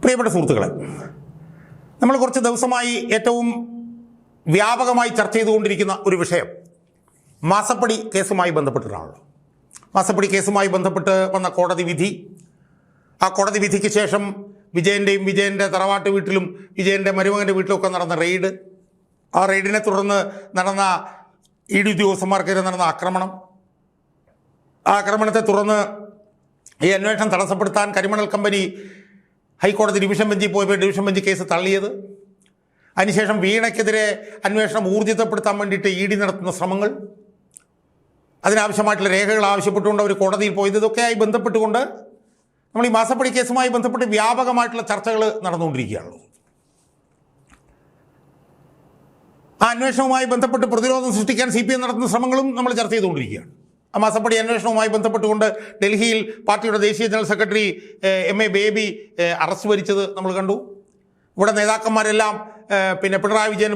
പ്രിയപ്പെട്ട സുഹൃത്തുക്കളെ, നമ്മൾ കുറച്ച് ദിവസമായി ഏറ്റവും വ്യാപകമായി ചർച്ച ചെയ്തുകൊണ്ടിരിക്കുന്ന ഒരു വിഷയം മാസപ്പടി കേസുമായി ബന്ധപ്പെട്ടിട്ടാണല്ലോ. മാസപ്പടി കേസുമായി ബന്ധപ്പെട്ട് വന്ന കോടതി വിധി, ആ കോടതി വിധിക്ക് ശേഷം വിജയൻ്റെ തറവാട്ട് വീട്ടിലും വിജയൻ്റെ മരുമകൻ്റെ വീട്ടിലുമൊക്കെ നടന്ന റെയ്ഡ്, ആ റെയ്ഡിനെ തുടർന്ന് നടന്ന ED ഉദ്യോഗസ്ഥന്മാർക്കെതിരെ നടന്ന ആക്രമണം, ആ ആക്രമണത്തെ തുടർന്ന് ഈ അന്വേഷണം തടസ്സപ്പെടുത്താൻ കരിമണൽ കമ്പനി ഹൈക്കോടതി ഡിവിഷൻ ബെഞ്ചിൽ പോയപ്പോൾ ഡിവിഷൻ ബെഞ്ച് കേസ് തള്ളിയത്, അതിനുശേഷം വീണയ്ക്കെതിരെ അന്വേഷണം ഊർജിതപ്പെടുത്താൻ വേണ്ടിയിട്ട് ED നടത്തുന്ന ശ്രമങ്ങൾ, അതിനാവശ്യമായിട്ടുള്ള രേഖകൾ ആവശ്യപ്പെട്ടുകൊണ്ട് അവർ കോടതിയിൽ പോയത്, ഇതൊക്കെയായി ബന്ധപ്പെട്ടുകൊണ്ട് നമ്മൾ ഈ മാസപ്പടി കേസുമായി ബന്ധപ്പെട്ട് വ്യാപകമായിട്ടുള്ള ചർച്ചകൾ നടന്നുകൊണ്ടിരിക്കുകയാണല്ലോ. ആ അന്വേഷണവുമായി ബന്ധപ്പെട്ട് പ്രതിരോധം സൃഷ്ടിക്കാൻ CPM നടത്തുന്ന ശ്രമങ്ങളും നമ്മൾ ചർച്ച ചെയ്തുകൊണ്ടിരിക്കുകയാണ്. ആ മാസപ്പടി അന്വേഷണവുമായി ബന്ധപ്പെട്ടുകൊണ്ട് ഡൽഹിയിൽ പാർട്ടിയുടെ ദേശീയ general secretary MA baby arrest വരിച്ചത് നമ്മൾ കണ്ടു. ഇവിടെ നേതാക്കന്മാരെല്ലാം പിണറായി വിജയൻ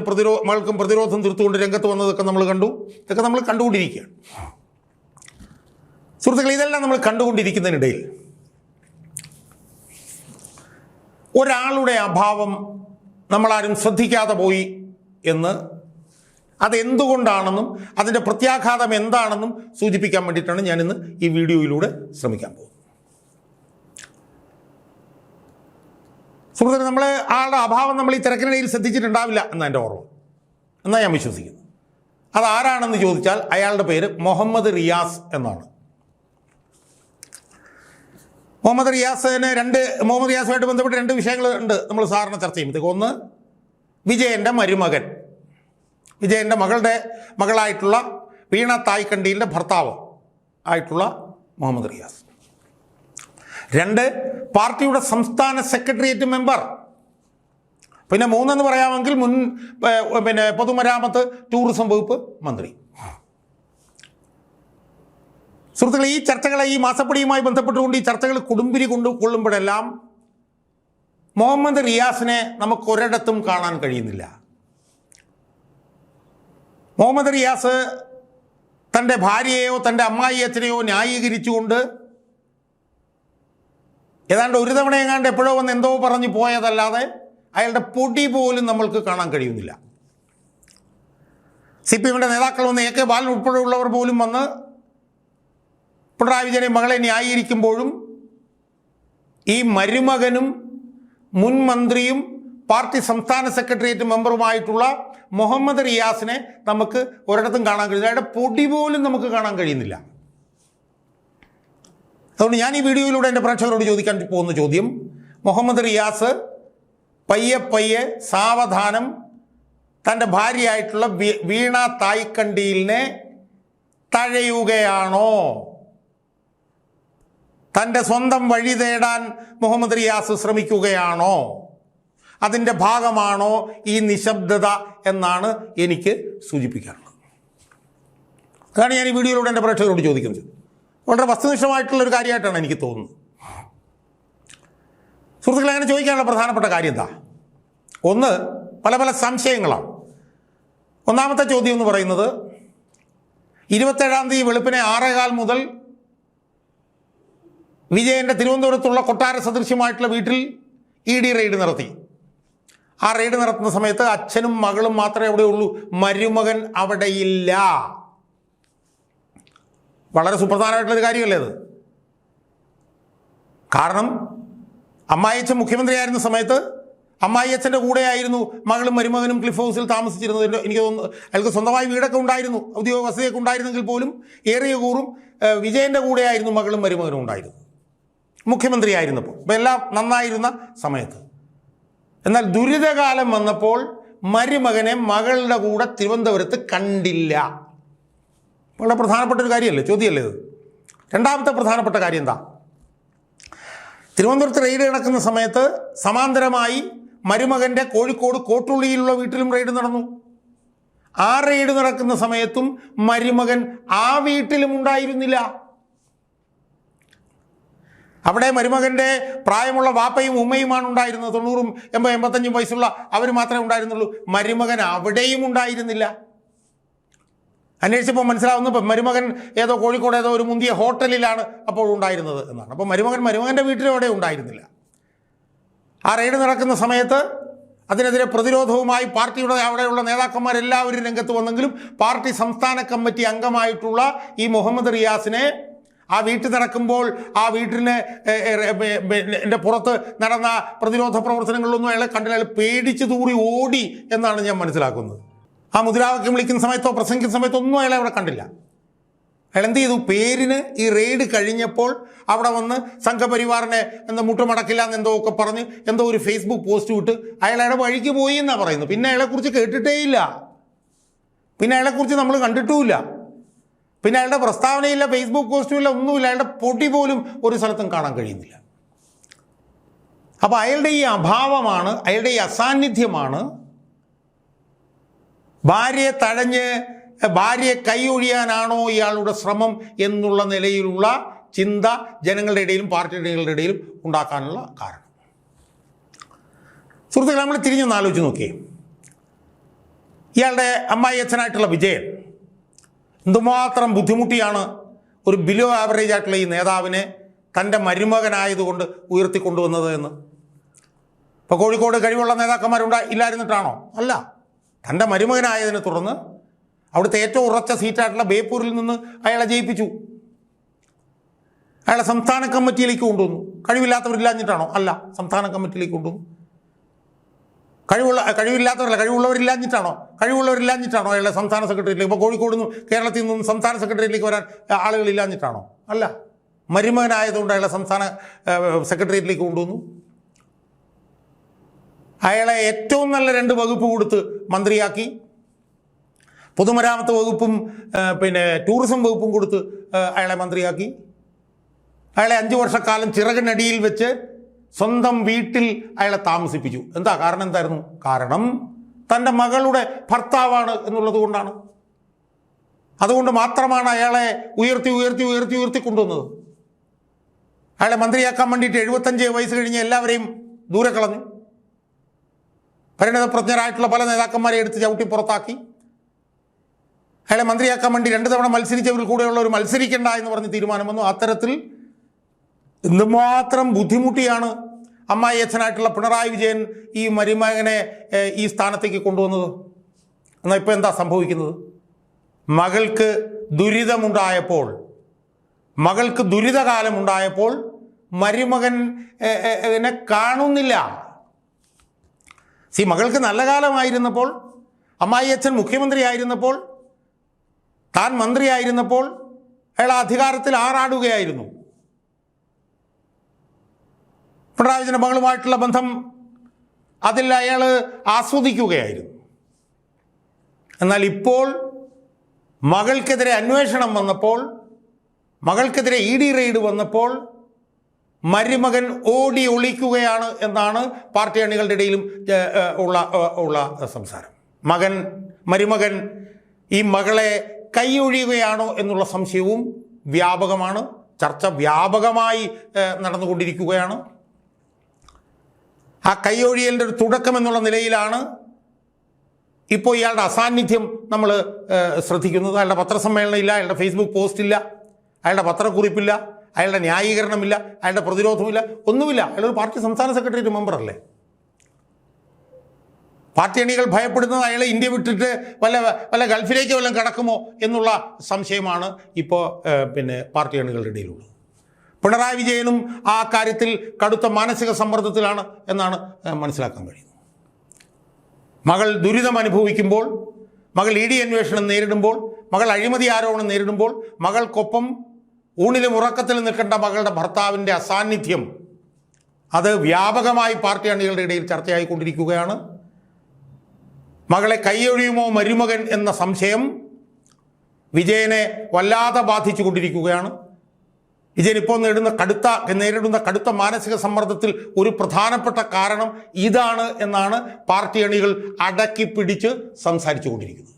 മകൾക്കും പ്രതിരോധം തീർത്തുകൊണ്ട് രംഗത്ത് വന്നതൊക്കെ നമ്മൾ കണ്ടു. ഇതൊക്കെ നമ്മൾ കണ്ടുകൊണ്ടിരിക്കുകയാണ്. സുഹൃത്തുക്കളെ, ഇതെല്ലാം നമ്മൾ കണ്ടുകൊണ്ടിരിക്കുന്നതിനിടയിൽ ഒരാളുടെ അഭാവം നമ്മളാരും ശ്രദ്ധിക്കാതെ പോയി എന്ന്, അതെന്തുകൊണ്ടാണെന്നും അതിൻ്റെ പ്രത്യാഘാതം എന്താണെന്നും സൂചിപ്പിക്കാൻ വേണ്ടിയിട്ടാണ് ഞാനിന്ന് ഈ വീഡിയോയിലൂടെ ശ്രമിക്കാൻ പോകുന്നത്. സുഹൃത്തുക്കളെ, നമ്മൾ ആളുടെ അഭാവം നമ്മൾ ഈ തിരക്കിനിടയിൽ ശ്രദ്ധിച്ചിട്ടുണ്ടാവില്ല എന്നാണ് എൻ്റെ ഓർമ്മ, എന്നാണ് ഞാൻ വിശ്വസിക്കുന്നത്. അതാരാണെന്ന് ചോദിച്ചാൽ അയാളുടെ പേര് മുഹമ്മദ് റിയാസ് എന്നാണ്. മുഹമ്മദ് റിയാസുമായിട്ട് ബന്ധപ്പെട്ട് രണ്ട് വിഷയങ്ങളുണ്ട് നമ്മൾ സാധാരണ ചർച്ച ചെയ്യുമ്പോഴത്തേക്ക്. ഒന്ന്, വിജയൻ്റെ മരുമകൻ, വിജയൻ്റെ മകളായിട്ടുള്ള വീണ തായ്ക്കണ്ടിയിലെ ഭർത്താവ് ആയിട്ടുള്ള മുഹമ്മദ് റിയാസ്. രണ്ട്, പാർട്ടിയുടെ സംസ്ഥാന സെക്രട്ടേറിയറ്റ് മെമ്പർ. പിന്നെ മൂന്നെന്ന് പറയാമെങ്കിൽ മുൻ പൊതുമരാമത്ത് ടൂറിസം വകുപ്പ് മന്ത്രി. സുഹൃത്തുക്കളെ, ഈ ചർച്ചകളെ, ഈ മാസപ്പടിയുമായി ബന്ധപ്പെട്ടുകൊണ്ട് ഈ ചർച്ചകൾ കൊടുമ്പിരി കൊള്ളുമ്പോഴെല്ലാം മുഹമ്മദ് റിയാസിനെ നമുക്കൊരിടത്തും കാണാൻ കഴിയുന്നില്ല. മുഹമ്മദ് റിയാസ് തൻ്റെ ഭാര്യയെയോ തൻ്റെ അമ്മായി അച്ഛനെയോ ന്യായീകരിച്ചുകൊണ്ട് ഏതാണ്ട് ഒരു തവണ എങ്ങാണ്ട് എപ്പോഴോ വന്ന് എന്തോ പറഞ്ഞു പോയതല്ലാതെ അയാളുടെ പൊടി പോലും നമ്മൾക്ക് കാണാൻ കഴിയുന്നില്ല. CPMൻ്റെ നേതാക്കൾ വന്ന് AK ബാലൻ ഉൾപ്പെടെയുള്ളവർ പോലും വന്ന് പിണറായി വിജയനെ മകളെ ന്യായീകരിക്കുമ്പോഴും ഈ മരുമകനും മുൻ മന്ത്രിയും പാർട്ടി സംസ്ഥാന സെക്രട്ടേറിയറ്റ് മെമ്പറുമായിട്ടുള്ള മുഹമ്മദ് റിയാസിനെ നമുക്ക് ഒരിടത്തും കാണാൻ കഴിയുന്നില്ല. അയാളുടെ പൊടി പോലും നമുക്ക് കാണാൻ കഴിയുന്നില്ല. അതുകൊണ്ട് ഞാൻ ഈ വീഡിയോയിലൂടെ എൻ്റെ പ്രേക്ഷകരോട് ചോദിക്കാൻ പോകുന്ന ചോദ്യം, മുഹമ്മദ് റിയാസ് പയ്യെ സാവധാനം തൻ്റെ ഭാര്യയായിട്ടുള്ള വീണ തായ്ക്കണ്ടിയിലിനെ തഴയുകയാണോ? തൻ്റെ സ്വന്തം വഴി തേടാൻ മുഹമ്മദ് റിയാസ് ശ്രമിക്കുകയാണോ? അതിൻ്റെ ഭാഗമാണോ ഈ നിശബ്ദത എന്നാണ് എനിക്ക് സൂചിപ്പിക്കാറുള്ളത്. അതാണ് ഞാൻ ഈ വീഡിയോയിലൂടെ എൻ്റെ പ്രേക്ഷകരോട് ചോദിക്കുന്നത്. വളരെ വസ്തുനിഷ്ഠമായിട്ടുള്ളൊരു കാര്യമായിട്ടാണ് എനിക്ക് തോന്നുന്നത്. സുഹൃത്തുക്കളെ, അങ്ങനെ ചോദിക്കാനുള്ള പ്രധാനപ്പെട്ട കാര്യം എന്താ? ഒന്ന്, പല സംശയങ്ങളാണ്. ഒന്നാമത്തെ ചോദ്യം എന്ന് പറയുന്നത്, 27-ാം തീയതി വെളുപ്പിനെ 6:15 മുതൽ വിജയൻ്റെ തിരുവനന്തപുരത്തുള്ള കൊട്ടാര സദൃശ്യമായിട്ടുള്ള വീട്ടിൽ ED റെയ്ഡ് നടത്തി. ആ റെയ്ഡ് നടത്തുന്ന സമയത്ത് അച്ഛനും മകളും മാത്രമേ അവിടെ ഉള്ളൂ, മരുമകൻ അവിടെയില്ല. വളരെ സുപ്രധാനമായിട്ടുള്ളൊരു കാര്യമല്ലേ അത്? കാരണം അമ്മായിയച്ഛൻ മുഖ്യമന്ത്രിയായിരുന്ന സമയത്ത് അമ്മായിയച്ഛൻ്റെ കൂടെയായിരുന്നു മകളും മരുമകനും ക്ലിഫ് ഹൗസിൽ താമസിച്ചിരുന്നത്. എനിക്ക് തോന്നുന്നു അയാൾക്ക് സ്വന്തമായി വീടൊക്കെ ഉണ്ടായിരുന്നു, ഔദ്യോഗിക വസതിയൊക്കെ ഉണ്ടായിരുന്നെങ്കിൽ പോലും ഏറിയ കൂറും വിജയൻ്റെ കൂടെയായിരുന്നു മകളും മരുമകനും ഉണ്ടായിരുന്നു, മുഖ്യമന്ത്രിയായിരുന്നപ്പോൾ. അപ്പോൾ എല്ലാം നന്നായിരുന്ന സമയത്ത്. എന്നാൽ ദുരിതകാലം വന്നപ്പോൾ മരുമകനെ മകളുടെ കൂടെ തിരുവനന്തപുരത്ത് കണ്ടില്ല. വളരെ പ്രധാനപ്പെട്ട ഒരു കാര്യമല്ലേ, ചോദ്യമല്ലേ ഇത്? രണ്ടാമത്തെ പ്രധാനപ്പെട്ട കാര്യം എന്താ? തിരുവനന്തപുരത്ത് റെയ്ഡ് നടക്കുന്ന സമയത്ത് സമാന്തരമായി മരുമകൻ്റെ കോഴിക്കോട് കോട്ടുള്ളിയിലുള്ള വീട്ടിലും റെയ്ഡ് നടന്നു. ആ റെയ്ഡ് നടക്കുന്ന സമയത്തും മരുമകൻ ആ വീട്ടിലും ഉണ്ടായിരുന്നില്ല. അവിടെ മരുമകൻ്റെ പ്രായമുള്ള വാപ്പയും ഉമ്മയുമാണ് ഉണ്ടായിരുന്നത്. 90, 80, 85 വയസ്സുള്ള അവർ മാത്രമേ ഉണ്ടായിരുന്നുള്ളൂ. മരുമകൻ അവിടെയും ഉണ്ടായിരുന്നില്ല. അന്വേഷിച്ചപ്പോൾ മനസ്സിലാവുന്നു മരുമകൻ ഏതോ കോഴിക്കോട് ഏതോ ഒരു മുന്തിയ ഹോട്ടലിലാണ് അപ്പോൾ ഉണ്ടായിരുന്നത് എന്നാണ്. അപ്പോൾ മരുമകൻ്റെ വീട്ടിലും അവിടെ ഉണ്ടായിരുന്നില്ല. ആ റെയ്ഡ് നടക്കുന്ന സമയത്ത് അതിനെതിരെ പ്രതിരോധവുമായി പാർട്ടിയുടെ അവിടെയുള്ള നേതാക്കന്മാരെല്ലാവരും രംഗത്ത് വന്നെങ്കിലും പാർട്ടി സംസ്ഥാന കമ്മിറ്റി അംഗമായിട്ടുള്ള ഈ മുഹമ്മദ് റിയാസിനെ ആ വീട്ടിൽ നടക്കുമ്പോൾ ആ വീട്ടിന് എൻ്റെ പുറത്ത് നടന്ന പ്രതിരോധ പ്രവർത്തനങ്ങളിലൊന്നും അയാളെ കണ്ടില്ല. അയാൾ പേടിച്ച് തൂറി ഓടി എന്നാണ് ഞാൻ മനസ്സിലാക്കുന്നത്. ആ മുദ്രാവാക്യം വിളിക്കുന്ന സമയത്തോ പ്രസംഗിക്കുന്ന സമയത്തോ ഒന്നും അയാളെ അവിടെ കണ്ടില്ല. അയാൾ എന്ത് ചെയ്തു? പേരിന് ഈ റെയ്ഡ് കഴിഞ്ഞപ്പോൾ അവിടെ വന്ന് സംഘപരിവാറിനെ എന്താ മുട്ടുമടക്കില്ല എന്നെന്തോ ഒക്കെ പറഞ്ഞ് എന്തോ ഒരു ഫേസ്ബുക്ക് പോസ്റ്റ് വിട്ട് അയാളുടെ വഴിക്ക് പോയി എന്നാണ് പറയുന്നത്. പിന്നെ അയാളെക്കുറിച്ച് കേട്ടിട്ടേയില്ല, പിന്നെ അയാളെക്കുറിച്ച് നമ്മൾ കണ്ടിട്ടുമില്ല, പിന്നെ അയാളുടെ പ്രസ്താവനയില്ല, ഫേസ്ബുക്ക് പോസ്റ്റുമില്ല, ഒന്നുമില്ല. അയാളുടെ പൊടി പോലും ഒരു സ്ഥലത്തും കാണാൻ കഴിയുന്നില്ല. അപ്പോൾ അയാളുടെ ഈ അഭാവമാണ്, അയാളുടെ ഈ അസാന്നിധ്യമാണ് ഭാര്യയെ തഴഞ്ഞ് ഭാര്യയെ കൈയൊഴിയാനാണോ ഇയാളുടെ ശ്രമം എന്നുള്ള നിലയിലുള്ള ചിന്ത ജനങ്ങളുടെ ഇടയിലും പാർട്ടിയുടെ ഇടയിലും ഉണ്ടാക്കാനുള്ള കാരണം. സുഹൃത്തുക്കളെ, നമ്മൾ തിരിഞ്ഞൊന്ന് ആലോചിച്ച് നോക്കിയേ. ഇയാളുടെ അമ്മായി അച്ഛനായിട്ടുള്ള വിജയൻ എന്തുമാത്രം ബുദ്ധിമുട്ടിയാണ് ഒരു ബിലോ ആവറേജ് ആയിട്ടുള്ള ഈ നേതാവിനെ തൻ്റെ മരുമകനായതുകൊണ്ട് ഉയർത്തിക്കൊണ്ടുവന്നത് എന്ന്. ഇപ്പോൾ കോഴിക്കോട് കഴിവുള്ള ഇല്ലായിരുന്നിട്ടാണോ? അല്ല, തൻ്റെ മരുമകനായതിനെ തുടർന്ന് അവിടുത്തെ ഏറ്റവും ഉറച്ച സീറ്റായിട്ടുള്ള ബേപ്പൂരിൽ നിന്ന് അയാളെ ജയിപ്പിച്ചു. അയാളെ സംസ്ഥാന കമ്മിറ്റിയിലേക്ക് കൊണ്ടുവന്നു. കഴിവില്ലാത്തവരില്ലാഞ്ഞിട്ടാണോ? അല്ല, സംസ്ഥാന കമ്മിറ്റിയിലേക്ക് കൊണ്ടുവന്നു. കഴിവുള്ളവരില്ലാഞ്ഞിട്ടാണോ അയാളെ സംസ്ഥാന സെക്രട്ടറിയിലേക്ക്? ഇപ്പോൾ കോഴിക്കോട് നിന്നും കേരളത്തിൽ നിന്നും സംസ്ഥാന സെക്രട്ടറിയിലേക്ക് വരാൻ ആളുകളില്ലാഞ്ഞിട്ടാണോ? അല്ല, മരുമകനായതുകൊണ്ട് അയാളെ സംസ്ഥാന സെക്രട്ടേറിയറ്റിലേക്ക് കൊണ്ടുവന്നു. അയാളെ ഏറ്റവും നല്ല 2 വകുപ്പ് കൊടുത്ത് മന്ത്രിയാക്കി. പൊതുമരാമത്ത് വകുപ്പും ടൂറിസം വകുപ്പും കൊടുത്ത് അയാളെ മന്ത്രിയാക്കി. അയാളെ 5 വർഷക്കാലം ചിറകിനടിയിൽ വെച്ച് സ്വന്തം വീട്ടിൽ അയാളെ താമസിപ്പിച്ചു. കാരണം എന്തായിരുന്നു? കാരണം തൻ്റെ മകളുടെ ഭർത്താവാണ് എന്നുള്ളത് കൊണ്ടാണ്. അതുകൊണ്ട് മാത്രമാണ് അയാളെ ഉയർത്തി കൊണ്ടുവന്നത്. അയാളെ മന്ത്രിയാക്കാൻ വേണ്ടിയിട്ട് 75 വയസ്സ് കഴിഞ്ഞ് എല്ലാവരെയും ദൂരെ കളഞ്ഞു. പരിണതപ്രജ്ഞരായിട്ടുള്ള പല നേതാക്കന്മാരെ എടുത്ത് ചവിട്ടി പുറത്താക്കി. അയാളെ മന്ത്രിയാക്കാൻ വേണ്ടി 2 തവണ മത്സരിച്ചവരിൽ കൂടെയുള്ളവർ മത്സരിക്കേണ്ട എന്ന് പറഞ്ഞ് തീരുമാനം വന്നു. അത്തരത്തിൽ എന്തുമാത്രം ബുദ്ധിമുട്ടിയാണ് അമ്മായി അച്ഛനായിട്ടുള്ള പിണറായി വിജയൻ ഈ മരുമകനെ ഈ സ്ഥാനത്തേക്ക് കൊണ്ടുവന്നത്. എന്നാൽ ഇപ്പോൾ എന്താ സംഭവിക്കുന്നത്? മകൾക്ക് ദുരിതകാലമുണ്ടായപ്പോൾ മരുമകനെ കാണുന്നില്ല. മകൾക്ക് നല്ല കാലമായിരുന്നപ്പോൾ, അമ്മായി അച്ഛൻ മുഖ്യമന്ത്രി ആയിരുന്നപ്പോൾ, താൻ മന്ത്രിയായിരുന്നപ്പോൾ അയാൾ അധികാരത്തിൽ ആറാടുകയായിരുന്നു. പിണറായി വിജയൻ്റെ മകളുമായിട്ടുള്ള ബന്ധം അതിൽ അയാൾ ആസ്വദിക്കുകയായിരുന്നു. എന്നാൽ ഇപ്പോൾ മകൾക്കെതിരെ അന്വേഷണം വന്നപ്പോൾ, മകൾക്കെതിരെ ED റെയ്ഡ് വന്നപ്പോൾ മരുമകൻ ഓടി ഒളിക്കുകയാണ് എന്നാണ് പാർട്ടി അണികളുടെ ഇടയിലും ഉള്ള സംസാരം. മരുമകൻ ഈ മകളെ കൈയൊഴിയുകയാണോ എന്നുള്ള സംശയവും വ്യാപകമാണ്. ചർച്ച വ്യാപകമായി നടന്നുകൊണ്ടിരിക്കുകയാണ്. ആ കൈയൊഴിയലിൻ്റെ ഒരു തുടക്കം എന്നുള്ള നിലയിലാണ് ഇപ്പോൾ ഇയാളുടെ അസാന്നിധ്യം നമ്മൾ ശ്രദ്ധിക്കുന്നത്. അയാളുടെ പത്രസമ്മേളനം ഇല്ല, അയാളുടെ ഫേസ്ബുക്ക് പോസ്റ്റ് ഇല്ല, അയാളുടെ പത്രക്കുറിപ്പില്ല, അയാളുടെ ന്യായീകരണമില്ല, അയാളുടെ പ്രതിരോധമില്ല, ഒന്നുമില്ല. അയാളൊരു പാർട്ടി സംസ്ഥാന സെക്രട്ടേറിയറ്റ് മെമ്പറല്ലേ. പാർട്ടി അണികൾ ഭയപ്പെടുന്നത് അയാൾ ഇന്ത്യ വിട്ടിട്ട് വല്ല ഗൾഫിലേക്ക് വല്ലതും കടക്കുമോ എന്നുള്ള സംശയമാണ് ഇപ്പോൾ പാർട്ടി അണികളുടെ ഇടയിലുള്ളത്. പിണറായി വിജയനും ആ കാര്യത്തിൽ കടുത്ത മാനസിക സമ്മർദ്ദത്തിലാണ് എന്നാണ് മനസ്സിലാക്കാൻ കഴിയുന്നത്. മകൾ ദുരിതം അനുഭവിക്കുമ്പോൾ, മകൾ ED അന്വേഷണം നേരിടുമ്പോൾ, മകൾ അഴിമതി ആരോപണം നേരിടുമ്പോൾ, മകൾക്കൊപ്പം ഊണിലും ഉറക്കത്തിലും നിൽക്കേണ്ട മകളുടെ ഭർത്താവിൻ്റെ അസാന്നിധ്യം അത് വ്യാപകമായി പാർട്ടി അണികളുടെ ഇടയിൽ ചർച്ചയായിക്കൊണ്ടിരിക്കുകയാണ്. മകളെ കൈയൊഴിയുമോ മരുമകൻ എന്ന സംശയം വിജയനെ വല്ലാതെ ബാധിച്ചു കൊണ്ടിരിക്കുകയാണ്. വിജയൻ ഇപ്പോൾ നേരിടുന്ന കടുത്ത മാനസിക സമ്മർദ്ദത്തിൽ ഒരു പ്രധാനപ്പെട്ട കാരണം ഇതാണ് എന്നാണ് പാർട്ടി അണികൾ അടക്കി പിടിച്ച് സംസാരിച്ചു കൊണ്ടിരിക്കുന്നത്.